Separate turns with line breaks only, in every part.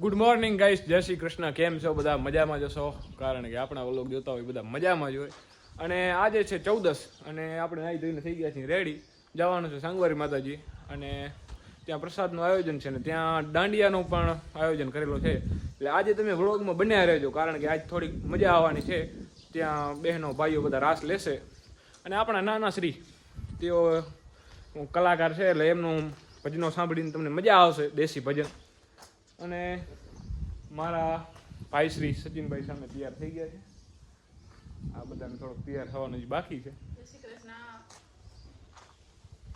Good morning guys, જય શ્રી કૃષ્ણ. કેમ છો બધા? મજામાં જશો, કારણ કે આપણા વ્લોગ જોતા હોય બધા મજામાં જ હોય. અને આજે છે 14 અને આપણે નાહી ધોઈને થઈ ગયા છીએ રેડી. જવાનું છે સાંગવારી માતાજી અને ત્યાં પ્રસાદનું આયોજન છે ને ત્યાં દાંડિયાનું પણ આયોજન કરેલું છે. એટલે આજે તમે વ્લોગમાં બન્યા રહેજો, કારણ કે આજ થોડીક મજા આવવાની છે. ત્યાં બહેનો ભાઈઓ બધા રાસ લેશે અને આપણા નાના શ્રી તેઓ કલાકાર છે એટલે એમનું ભજનો સાંભળીને તમને મજા આવશે, દેશી ભજન. અને મારા ભાઈ શ્રી સચિનભાઈ સામે તૈયાર થઈ ગયા છે. આ બધાને થોડોક તૈયાર થવાનું જ બાકી છે.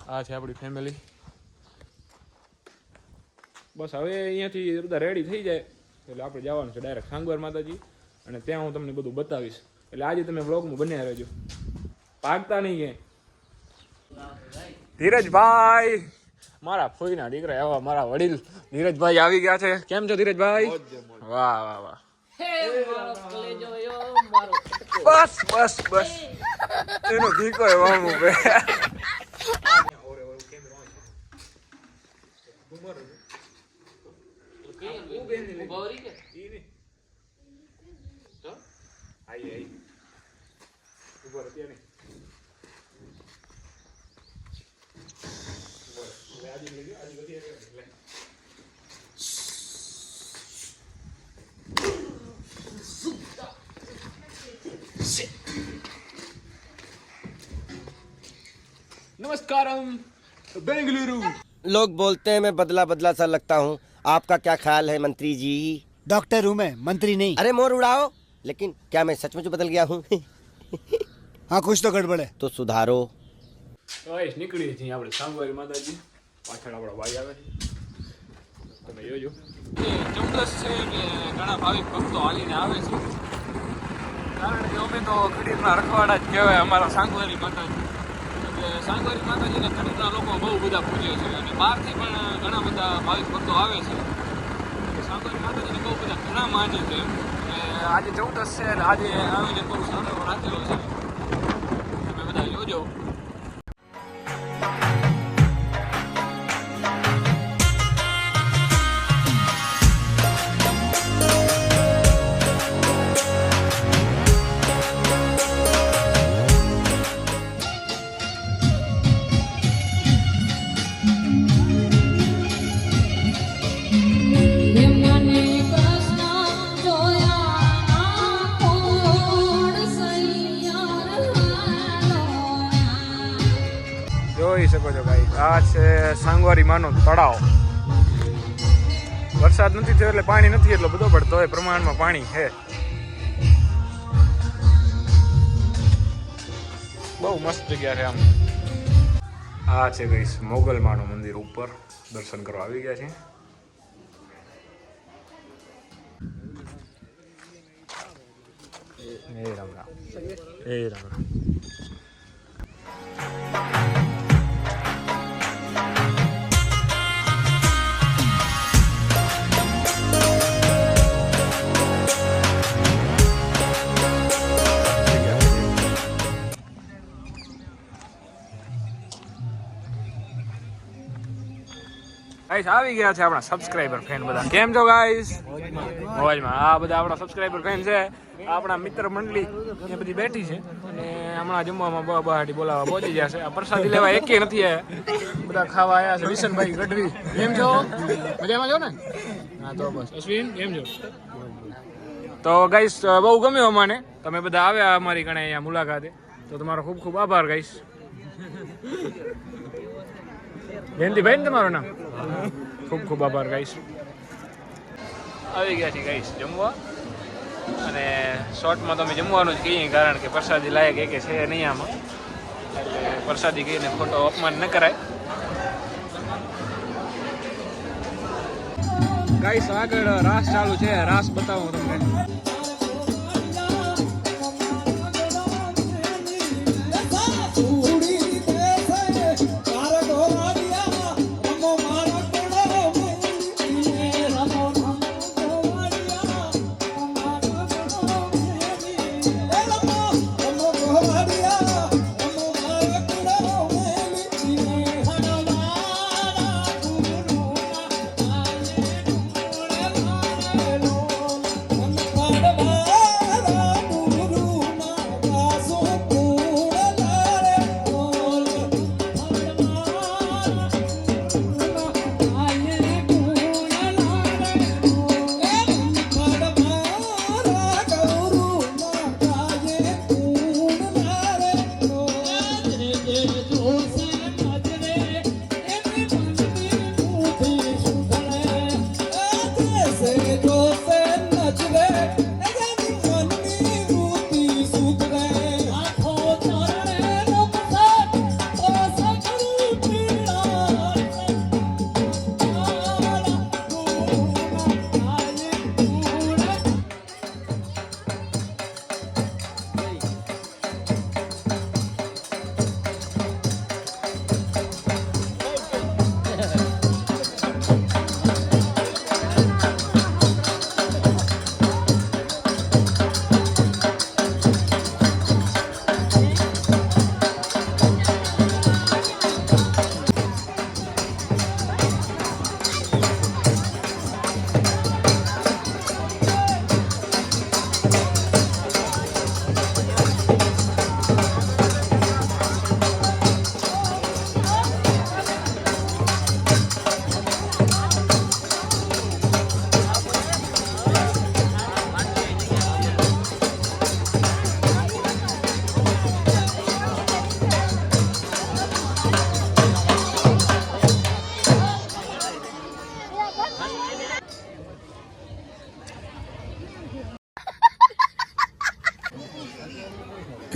આ છે આપણી ફેમિલી. બસ હવે અહીંયાથી બધા રેડી થઈ જાય એટલે આપણે જવાનું છે ડાયરેક્ટ સાંગવાર માતાજી અને ત્યાં હું તમને બધું બતાવીશ. એટલે આજે તમે વ્લોગમાં બન્યા રહેજો, ભાગતા નહીં ક્યાંય. ધીરજભાઈ, મારા ફોઈના દીકરા એવા મારા વડીલ ધીરજભાઈ આવી ગયા છે. કેમ છો ધીરજભાઈ? વાહ વાહ વાહ. બસ બસ બસ એનો દીકો વામું બે. नमस्कारम बेंगलुरु.
लोग बोलते हैं मैं बदला बदला सा लगता हूँ. आपका क्या ख्याल है मंत्री जी?
डॉक्टर हूँ मैं, मंत्री नहीं.
अरे मोर उड़ाओ, लेकिन क्या मैं सचमुच बदल गया हूँ?
हाँ कुछ तो गड़बड़ है.
तो सुधारो.
ગાઈસ નીકળીએ છીએ આપણે સાંગવારી માતાજી. પાછળ આપણો ભાઈ આવે છે, તમે જોજો. 14 છે એટલે ઘણા ભાવિક ભક્તો હાલીને આવે છે, કારણ કે અમે તો ખડીરના રખવાડા જ કહેવાય અમારા સાંગવારી માતાજી. એટલે સાંગવારી માતાજીને ખડીરના લોકો બહુ બધા પૂજે છે અને બહારથી પણ ઘણા બધા ભાવિક ભક્તો આવે છે. સાંગવારી માતાજીને બહુ બધા ઘણા માને છે. આજે 14 છે એટલે આજે આવીને બહુ સારો રાખેલો છે, તમે બધા જોજો. જોઈ શકો છો ગાઈસ, આ છે સાંગવારી માનો તળાવ. વરસાદ નથી થયો એટલે પાણી નથી એટલો બધો, પણ તોય પ્રમાણમાં પાણી છે. બહુ મસ્ત જગ્યા છે આમ. આ છે ગાઈસ મોગલ માનું મંદિર, ઉપર દર્શન કરવા આવી ગયા છે. એ રામ રામ, એ રામ રામ. ગાઈસ આવી ગયા છે આપણા સબસ્ક્રાઇબર ફેન બધા. કેમ છો ગાઈસ? મોજમાં. આ બધા આપણા સબસ્ક્રાઇબર ફેન છે. આપણા મિત્ર મંડળી એ બધી બેઠી છે અને હમણાં જમવામાં બહાટી બોલાવવા પહોંચી ગયા છે. આ પ્રસાદી લેવા એકે નથી આવ્યા, બધા ખાવા આવ્યા છે. વિશનભાઈ ગઢવી, કેમ છો? મજામાં છો ને? હા તો બસ. અશ્વિન કેમ છો? તો ગાઈસ બહુ ગમ્યું અમને, તમે બધા આવ્યા અમારી કણે અહીંયા મુલાકાતે, તો તમારો ખૂબ ખૂબ આભાર ગાઈસ. જયંતિભાઈ ને તમારું નામ? ખૂબ ખૂબ આભાર ગાઈસ. આવી ગયા છે ગાઈસ જમવા અને શોર્ટમાં તો અમે જમવાનું જ કહીએ, કારણ કે પ્રસાદી લાયક એક છે નહીં આમાં, એટલે પ્રસાદી કહીને ખોટો અપમાન ન કરાય. ગાઈસ આગળ રાસ ચાલુ છે, રાસ બતાવું તમને.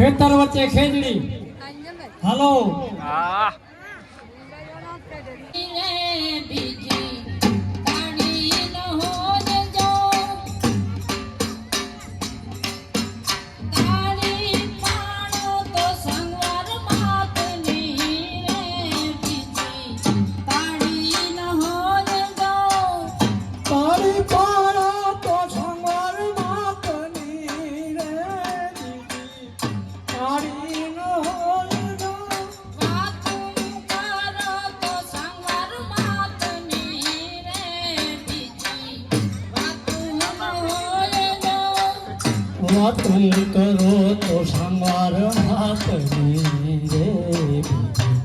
ખેતર વચ્ચે ખેજડી હાલો
હા
તારી પારો તો સંવાર માતની રે દીદી તારી ન હોય જો વાતું કરો તો સંવાર માતની રે દીદી